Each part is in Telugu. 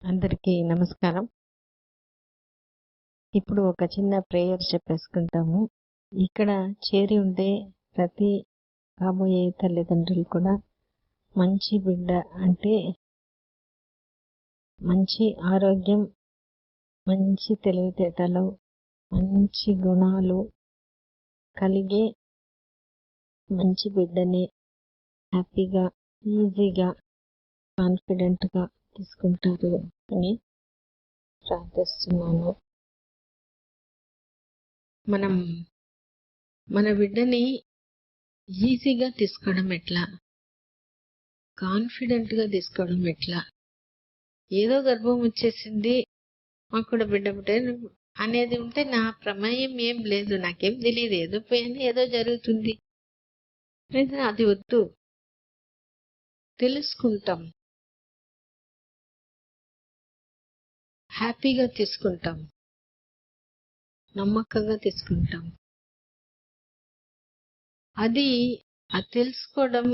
అందరికీ నమస్కారం. ఇప్పుడు ఒక చిన్న ప్రేయర్ చెప్పేసుకుంటాము. ఇక్కడ చేరి ఉండే ప్రతి కాబోయే తల్లిదండ్రులు కూడా మంచి బిడ్డ అంటే మంచి ఆరోగ్యం, మంచి తెలివితేటలు, మంచి గుణాలు కలిగే మంచి బిడ్డని హ్యాపీగా, ఈజీగా, కాన్ఫిడెంట్గా తీసుకుంటారు అని ప్రార్థిస్తున్నాను. మనం మన బిడ్డని ఈజీగా తీసుకోవడం ఎట్లా, కాన్ఫిడెంట్గా తీసుకోవడం ఎట్లా? ఏదో గర్భం వచ్చేసింది మాకు కూడా బిడ్డ అనేది ఉంటే నా ప్రమేయం ఏం లేదు, నాకేం తెలియదు, ఏదో పోయినా ఏదో జరుగుతుంది, అది వద్దు. తెలుసుకుంటాం, హ్యాపీగా తీసుకుంటాం, నమ్మకంగా తీసుకుంటాం. అది తెలుసుకోవడం,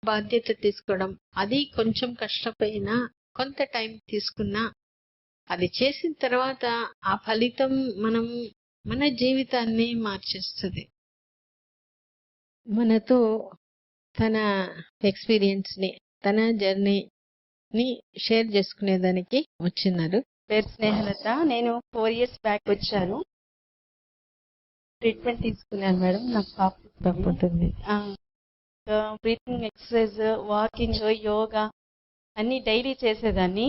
బాధ్యత తీసుకోవడం, అది కొంచెం కష్టపోయినా, కొంత టైం తీసుకున్నా, అది చేసిన తర్వాత ఆ ఫలితం మన జీవితాన్ని మార్చేస్తుంది. మనతో తన ఎక్స్పీరియన్స్ని, తన జర్నీని షేర్ చేసుకునేదానికి వచ్చినారు. పేరు స్నేహలత. నేను 4 years బ్యాక్ వచ్చాను, ట్రీట్మెంట్ తీసుకున్నాను మేడం. నాకు కాఫ్ ఉంటుంది. బ్రీతింగ్ ఎక్సర్సైజ్, వాకింగ్, యోగా అన్నీ డైలీ చేసేదాన్ని.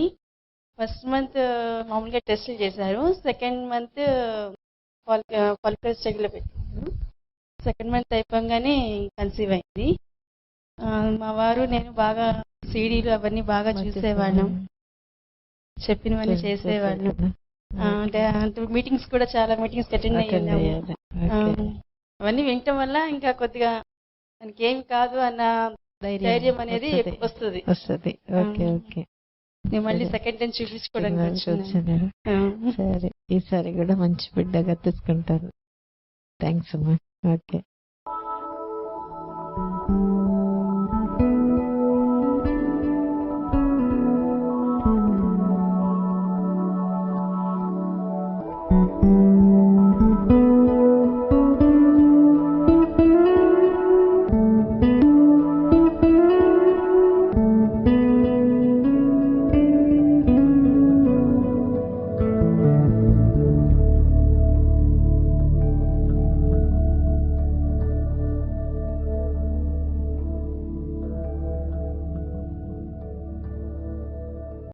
ఫస్ట్ మంత్ మామూలుగా టెస్టులు చేశారు. సెకండ్ మంత్ ఫాలికల్ స్టడీలో పెట్టారు. సెకండ్ మంత్ అయిపోగానే కన్సీవ్ అయింది. మా వారు నేను బాగా సీడీలు అవన్నీ బాగా చూసేవాళ్ళం, చెప్పినవన్నీ చేసేవాళ్ళం. మీటింగ్స్ కూడా చాలా మీటింగ్స్ అటెండ్ అయ్యాము. అవన్నీ వినటం వల్ల ఇంకా కొద్దిగా మనకి ఏం కాదు అన్న ధైర్యం అనేది వస్తుంది. నేను మళ్ళీ సెకండ్ టైం చూపించుకోవడానికి వచ్చాను. సరే, ఈసారి కూడా మంచి బిడ్డగా తీసుకుంటారు. థ్యాంక్స్ అమ్మా. ఓకే.